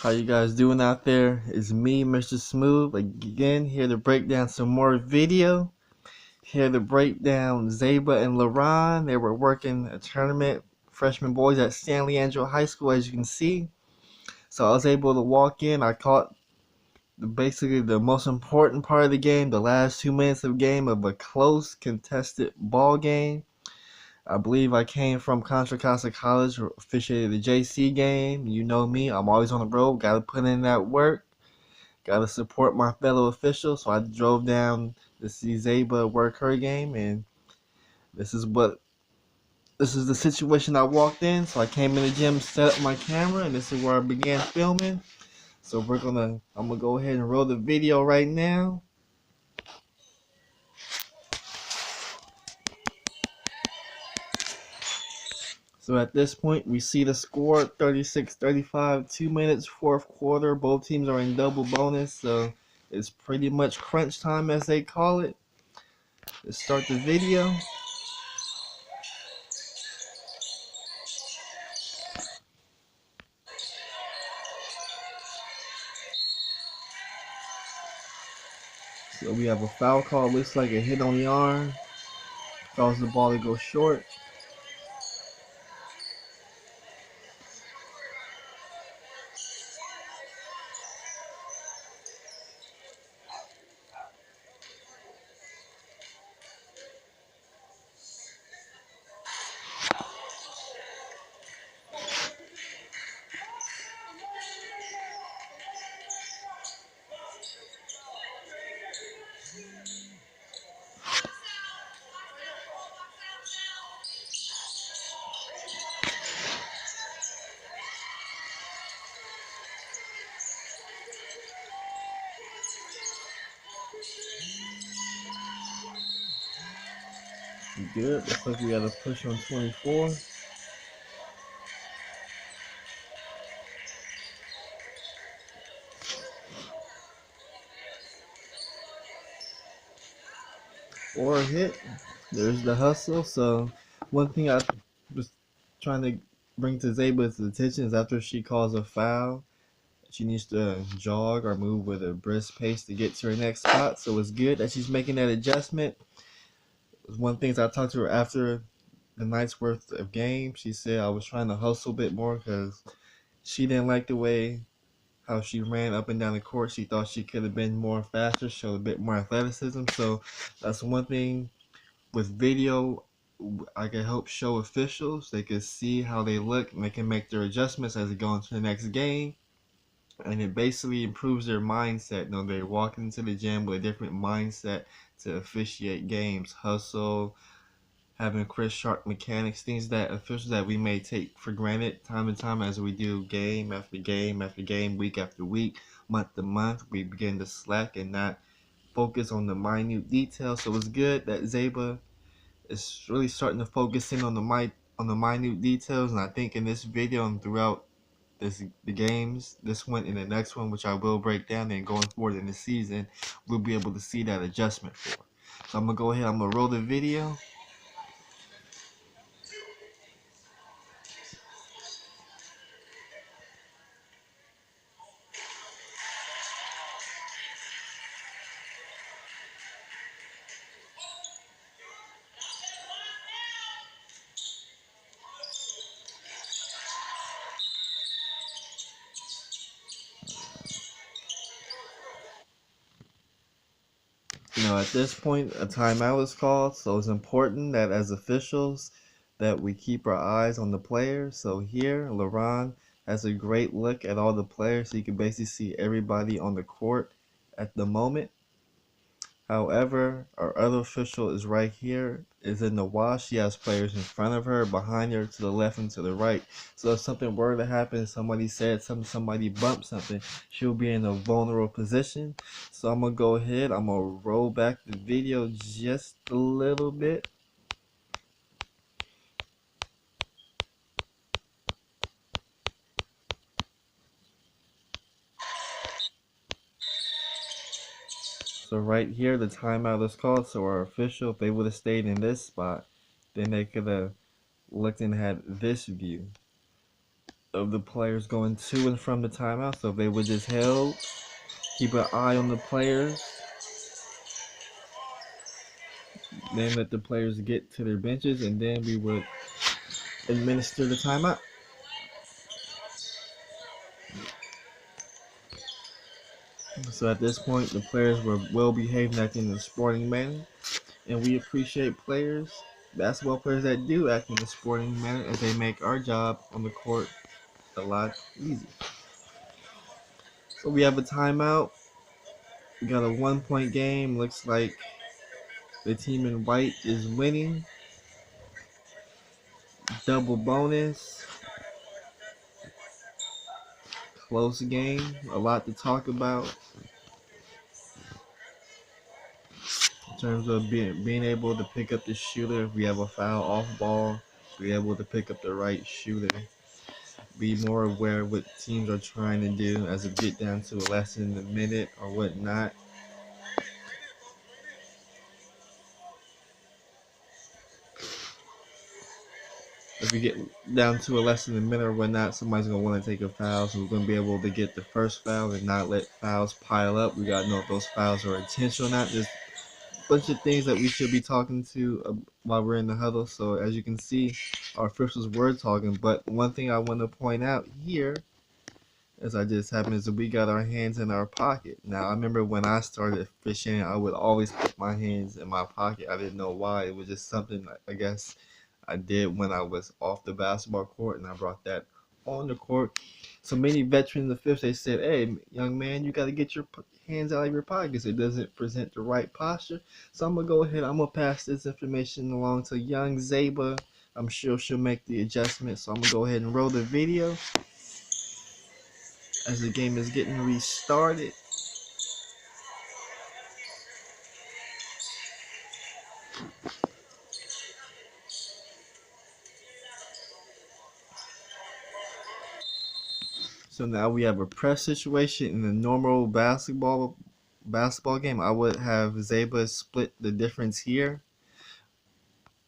How you guys doing out there? It's me, Mr. Smooth, again, here to break down some more video. Here to break down Zaibaa and LaRon. They were working a tournament, freshman boys at Stanley Angelo High School, as you can see. So I was able to walk in. I caught basically the most important part of the game, the last 2 minutes of the game of a close, contested ball game. I believe I came from Contra Costa College, officiated the JC game. You know me, I'm always on the road. Got to put in that work. Got to support my fellow officials. So I drove down to see Zaibaa work her game, and this is the situation I walked in. So I came in the gym, set up my camera, and this is where I began filming. So I'm gonna go ahead and roll the video right now. So at this point, we see the score 36-35, 2 minutes, fourth quarter. Both teams are in double bonus, so it's pretty much crunch time, as they call it. Let's start the video. So we have a foul call. Looks like a hit on the arm. Causes the ball to go short. Good. Looks like we got a push on 24. Or a hit. There's the hustle. So one thing I was trying to bring to Zaibaa's attention is after she calls a foul, she needs to jog or move with a brisk pace to get to her next spot. So it's good that she's making that adjustment. One thing I talked to her after the night's worth of game, she said I was trying to hustle a bit more because she didn't like the way how she ran up and down the court. She thought she could have been more faster, showed a bit more athleticism. So that's one thing with video I can help show officials. They can see how they look and they can make their adjustments as they go into the next game. And it basically improves their mindset. You know, they're walking into the gym with a different mindset to officiate games, hustle, having crisp, sharp mechanics, things that officials that we may take for granted time and time as we do game after game after game, week after week, month to month. We begin to slack and not focus on the minute details. So it's good that Zaibaa is really starting to focus in on the minute details. And I think in this video and throughout the games, this one and the next one, which I will break down, and going forward in the season, we'll be able to see that adjustment for. So I'm gonna go ahead, I'm gonna roll the video. You know, at this point, a timeout is called, so it's important that as officials that we keep our eyes on the players. So here, LaRon has a great look at all the players, so you can basically see everybody on the court at the moment. However, our other official is right here, is in the wash. She has players in front of her, behind her, to the left and to the right. So if something were to happen, somebody said something, somebody bumped something, she'll be in a vulnerable position. So I'm going to go ahead, I'm going to roll back the video just a little bit. So right here, the timeout is called. So our official, if they would have stayed in this spot, then they could have looked and had this view. of the players going to and from the timeout. So if they were just held, keep an eye on the players. Then let the players get to their benches, and then we would administer the timeout. So at this point, the players were well behaved, acting in a sporting manner, and we appreciate players, basketball players that do act in a sporting manner, as they make our job on the court a lot easier. So we have a timeout. We got a 1-point game. Looks like the team in white is winning. Double bonus. Close game. A lot to talk about in terms of being able to pick up the shooter. If we have a foul off ball, be able to pick up the right shooter. Be more aware of what teams are trying to do as it get down to less than a minute or whatnot. If we get down to a less than a minute or whatnot, somebody's going to want to take a foul. So we're going to be able to get the first foul and not let fouls pile up. We got to know if those fouls are intentional or not. There's a bunch of things that we should be talking to while we're in the huddle. So as you can see, our officials were talking. But one thing I want to point out here, as I just happened, is that we got our hands in our pocket. Now, I remember when I started officiating, I would always put my hands in my pocket. I didn't know why. It was just something, I guess, I did when I was off the basketball court, and I brought that on the court. So many veterans officials, they said, hey, young man, you got to get your hands out of your pockets. It doesn't present the right posture. So I'm going to go ahead. I'm going to pass this information along to young Zaibaa. I'm sure she'll make the adjustment. So I'm going to go ahead and roll the video as the game is getting restarted. So now we have a press situation. In a normal basketball game, I would have Zaibaa split the difference here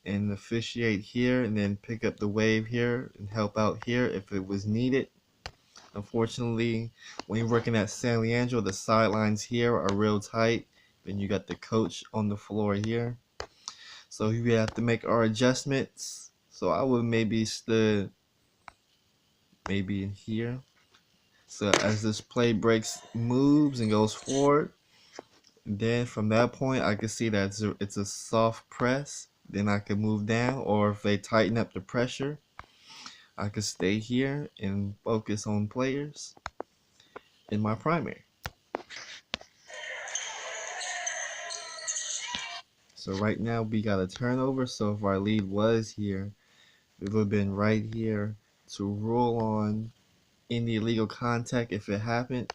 and officiate here, and then pick up the wave here and help out here if it was needed. Unfortunately, when you're working at San Leandro, the sidelines here are real tight. Then you got the coach on the floor here. So we have to make our adjustments. So I would maybe stood maybe in here. So as this play breaks, moves and goes forward, then from that point I can see that it's a soft press. Then I can move down, or if they tighten up the pressure, I can stay here and focus on players in my primary. So right now we got a turnover. So if our lead was here, it would have been right here to rule on any illegal contact if it happened.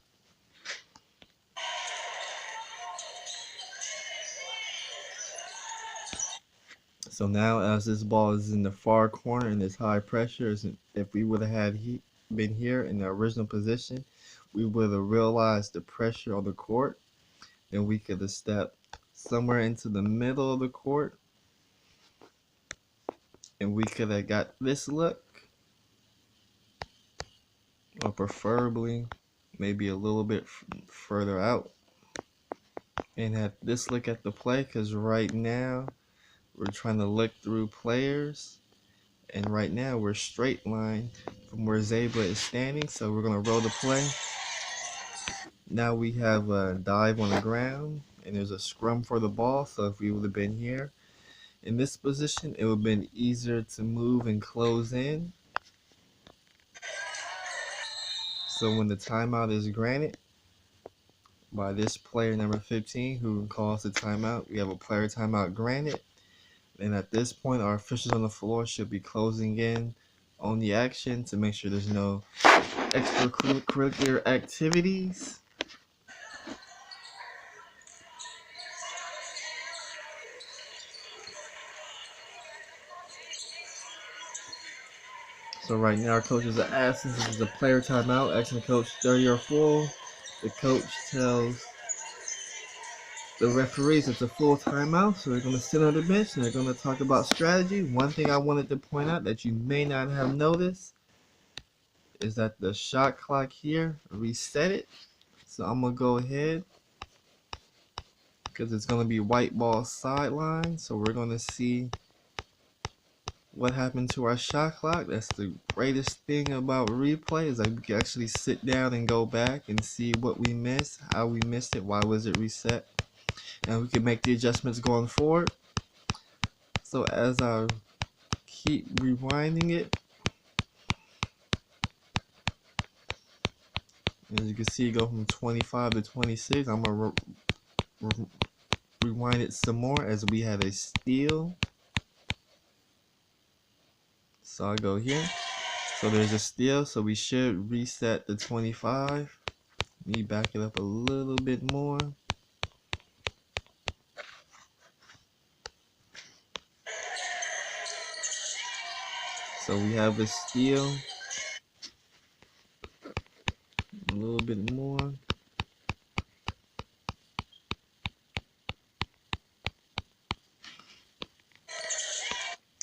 So now as this ball is in the far corner and it's high pressure, if we would have been here in the original position, we would have realized the pressure on the court. Then we could have stepped somewhere into the middle of the court, and we could have got this look, or preferably maybe a little bit further out, and have this look at the play, because right now we're trying to look through players, and right now we're straight line from where Zaibaa is standing. So we're going to roll the play. Now we have a dive on the ground, and there's a scrum for the ball. So if we would have been here in this position, it would have been easier to move and close in. So when the timeout is granted by this player number 15 who calls the timeout, we have a player timeout granted. And at this point, our officials on the floor should be closing in on the action to make sure there's no extracurricular activities. So right now, our coaches are asking, this is a player timeout, asking the coach 30 or full. The coach tells the referees it's a full timeout, so they're going to sit on the bench and they're going to talk about strategy. One thing I wanted to point out that you may not have noticed is that the shot clock here reset it. So I'm gonna go ahead because it's gonna be white ball sideline. So we're gonna see what happened to our shot clock. That's the greatest thing about replay, is that we can actually sit down and go back and see what we missed, how we missed it, why was it reset, and we can make the adjustments going forward. So as I keep rewinding it, as you can see, go from 25 to 26. I'm gonna rewind it some more as we have a steal. So I go here. So there's a steal, so we should reset the 25. Let me back it up a little bit more. So we have a steal. A little bit more.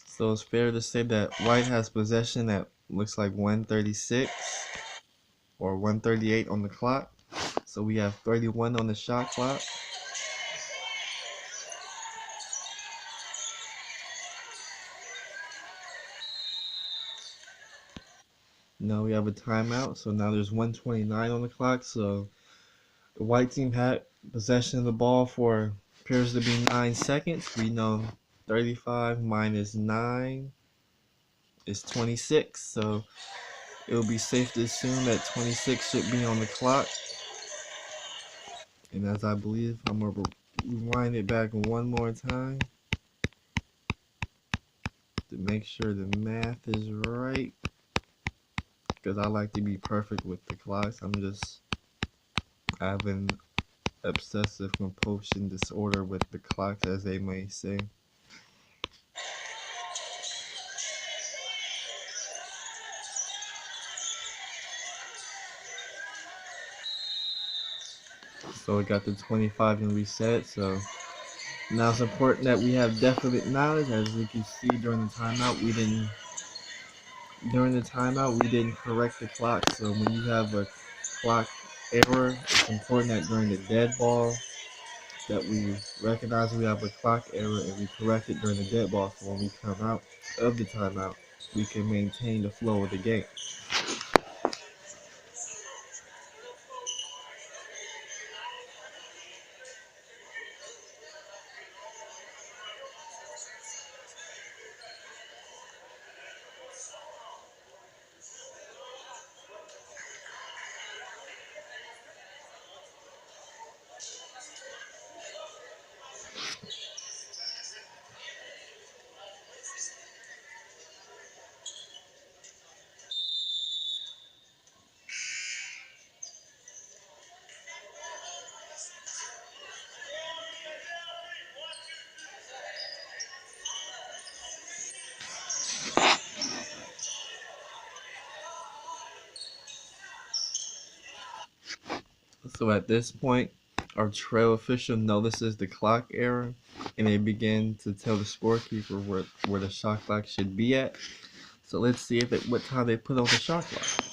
So it's fair to say that white has possession at looks like 136 or 138 on the clock. So we have 31 on the shot clock. Now we have a timeout. So now there's 129 on the clock. So the white team had possession of the ball for appears to be 9 seconds. We know 35 minus 9 is 26. So it will be safe to assume that 26 should be on the clock. And as I believe, I'm going to rewind it back one more time to make sure the math is right, because I like to be perfect with the clocks. I have an obsessive compulsion disorder with the clocks, as they may say. So we got the 25 and reset. So now it's important that we have definite knowledge. As you can see, during the timeout, we didn't correct the clock. So when you have a clock error, it's important that during the dead ball that we recognize we have a clock error and we correct it during the dead ball, so when we come out of the timeout, we can maintain the flow of the game. So at this point, our trail official notices the clock error, and they begin to tell the scorekeeper where the shot clock should be at. So let's see what time they put on the shot clock.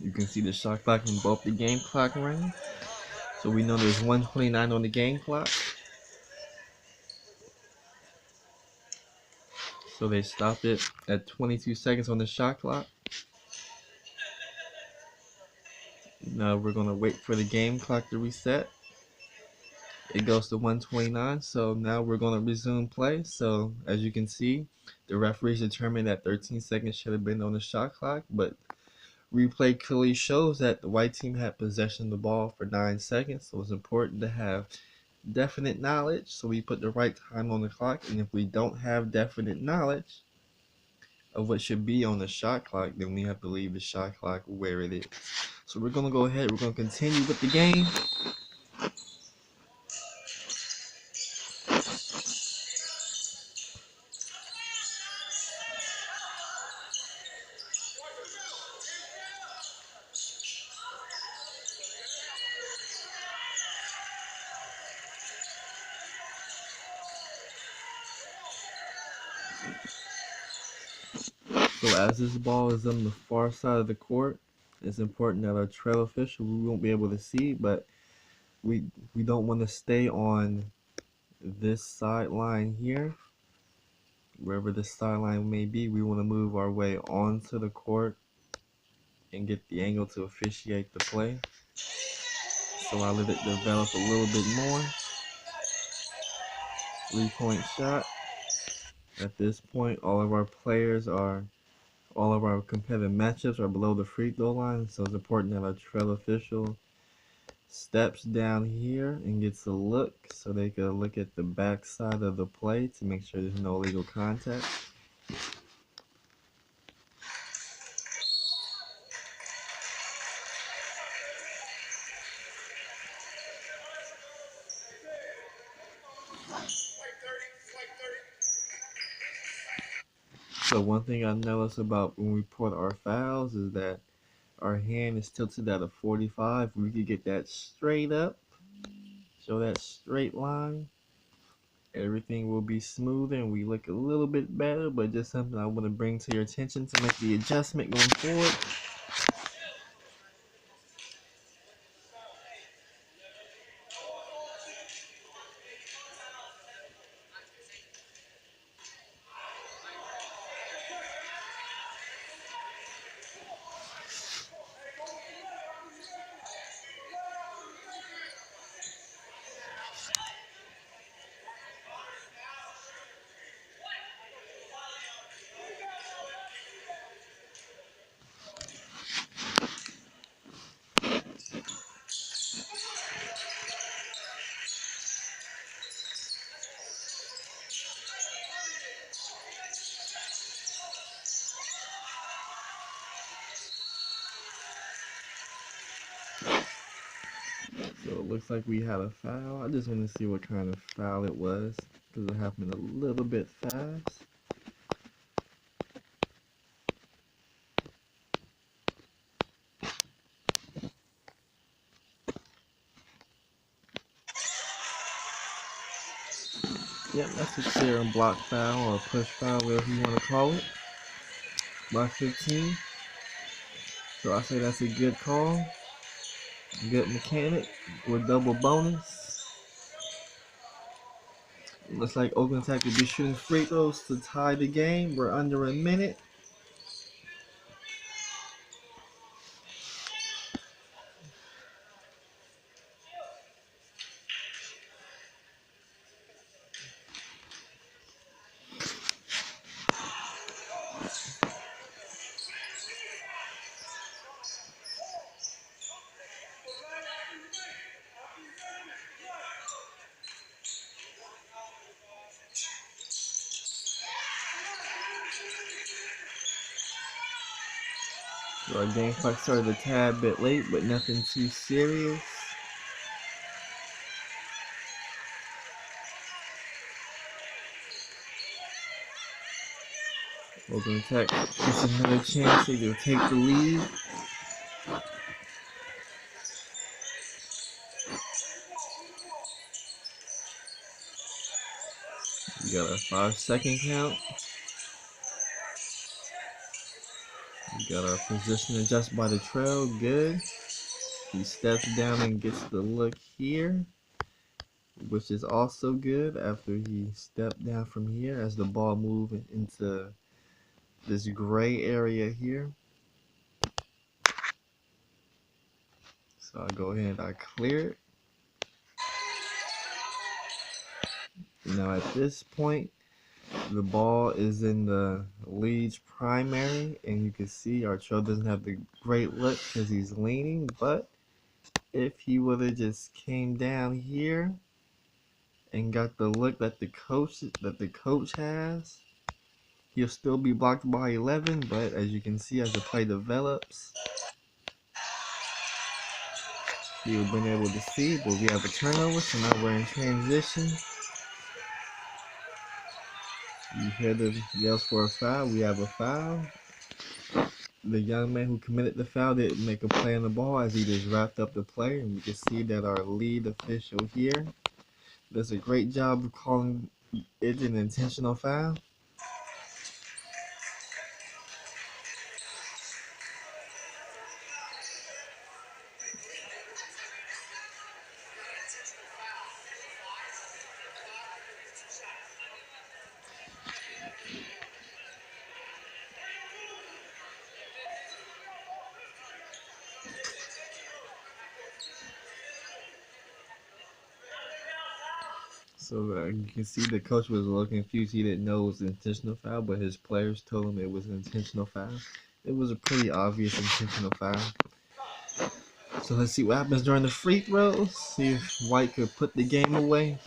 You can see the shot clock in both the game clock rings. So we know there's 129 on the game clock. So they stopped it at 22 seconds on the shot clock. Now we're going to wait for the game clock to reset. It goes to 129. So now we're going to resume play. So as you can see, the referees determined that 13 seconds should have been on the shot clock, but replay clearly shows that the white team had possession of the ball for 9 seconds. So it's important to have definite knowledge. So we put the right time on the clock. And if we don't have definite knowledge of what should be on the shot clock, then we have to leave the shot clock where it is. So we're going to go ahead. We're going to continue with the game. So as this ball is on the far side of the court, it's important that our trail official, we won't be able to see, but we we don't want to stay on this sideline here. Wherever the sideline may be, we want to move our way onto the court and get the angle to officiate the play. So I let it develop a little bit more. 3-point shot. At this point, all of our competitive matchups are below the free throw line, so it's important that our trail official steps down here and gets a look so they can look at the back side of the play to make sure there's no illegal contact. So one thing I noticed about when we report our fouls is that our hand is tilted at a 45. We could get that straight up, show that straight line. Everything will be smooth and we look a little bit better, but just something I want to bring to your attention to make the adjustment going forward. So it looks like we had a foul. I just want to see what kind of foul it was because it happened a little bit fast. Yep, that's a clear and block foul or push foul, whatever you want to call it. By 15. So I say that's a good call. Good mechanic with double bonus. Looks like Oakland Tech will be shooting free throws to tie the game. We're under a minute. So our game clock started a tad bit late, but nothing too serious. Oakland Tech gets another chance to take the lead. We got a 5-second count. We got our position adjusted by the trail. Good. He steps down and gets the look here, which is also good after he stepped down from here as the ball moves into this gray area here. So I go ahead and I clear it. Now at this point, the ball is in the lead's primary, and you can see our trail doesn't have the great look because he's leaning, but if he would have just came down here and got the look that the coach has, he'll still be blocked by 11, but as you can see, as the play develops, he'll been able to see, but we have a turnover, so now we're in transition. You hear the yells for a foul. We have a foul. The young man who committed the foul didn't make a play on the ball as he just wrapped up the play, and we can see that our lead official here does a great job of calling it an intentional foul. So you can see the coach was a little confused. He didn't know it was an intentional foul, but his players told him it was an intentional foul. It was a pretty obvious intentional foul. So let's see what happens during the free throws. See if White could put the game away.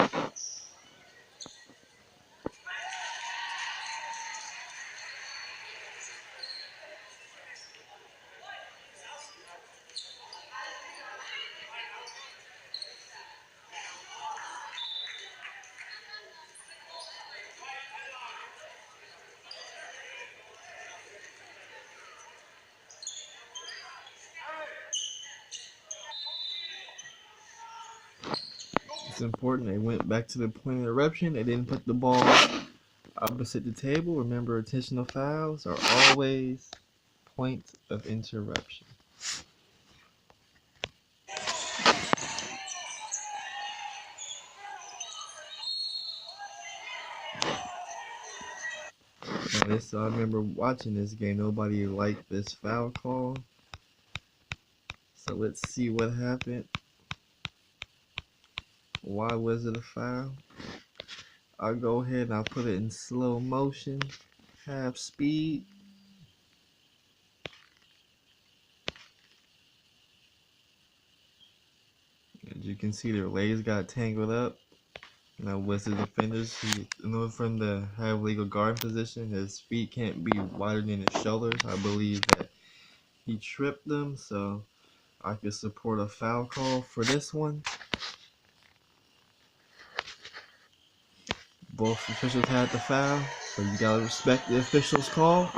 It's important they went back to the point of interruption. They didn't put the ball opposite the table. Remember, intentional fouls are always point of interruption. So I remember watching this game. Nobody liked this foul call. So let's see what happened. Why was it a foul? I'll go ahead and I'll put it in slow motion, half speed. As you can see, their legs got tangled up. Now, was the defenders, in order for him to have legal guard position, his feet can't be wider than his shoulders. I believe that he tripped them, so I could support a foul call for this one. Both officials had the foul, so you gotta respect the officials' call.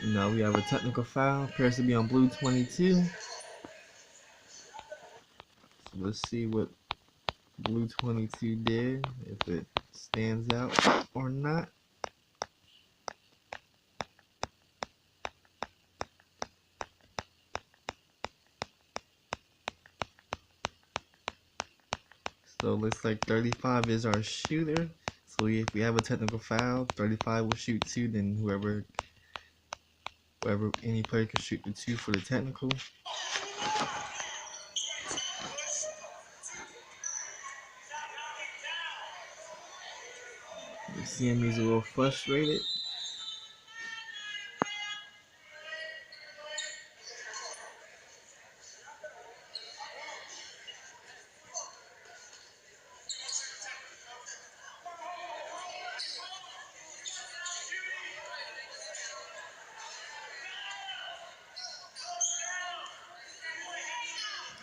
Now we have a technical foul. Appears to be on blue 22. So let's see what blue 22 did, if it stands out or not. So it looks like 35 is our shooter. So if we have a technical foul, 35 will shoot 2, then whoever any player can shoot the 2 for the technical. You see him, he's a little frustrated.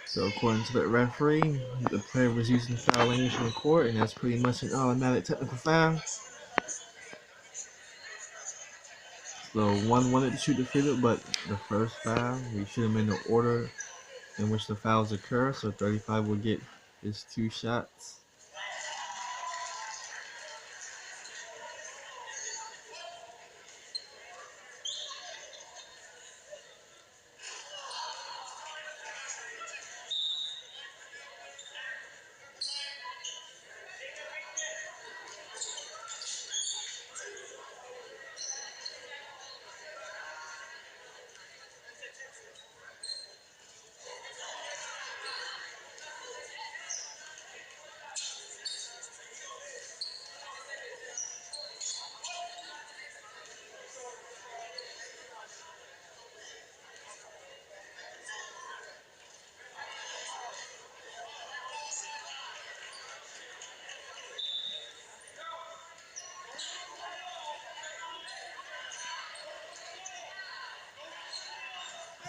So according to the referee, the player was using foul language in the court, and that's pretty much an automatic technical foul. So one wanted to shoot the free throw, but the first foul, we shoot him in the order in which the fouls occur. So 35 will get his 2 shots.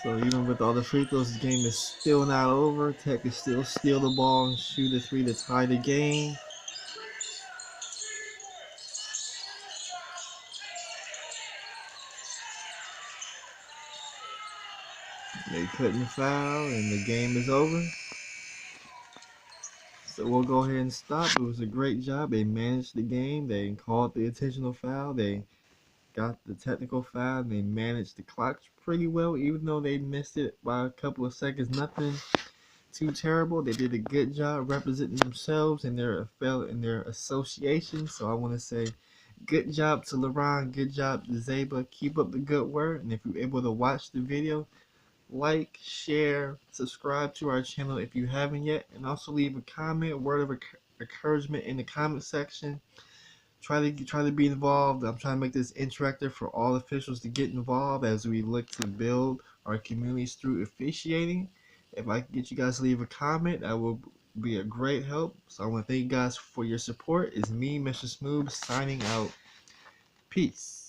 So even with all the free throws, the game is still not over. Tech can still steal the ball and shoot a 3 to tie the game. They couldn't foul, and the game is over. So we'll go ahead and stop. It was a great job. They managed the game. They called the intentional foul. They got the technical foul. They managed the clock pretty well, even though they missed it by a couple of seconds. Nothing too terrible. They did a good job representing themselves and their association. So I want to say good job to LaRon, good job to Zaibaa. Keep up the good work. And if you're able to watch the video, like, share, subscribe to our channel if you haven't yet, and also leave a comment, word of encouragement in the comment section. Try to be involved. I'm trying to make this interactive for all officials to get involved as we look to build our communities through officiating. If I can get you guys to leave a comment, that will be a great help. So I want to thank you guys for your support. It's me, Mr. Smooth, signing out. Peace.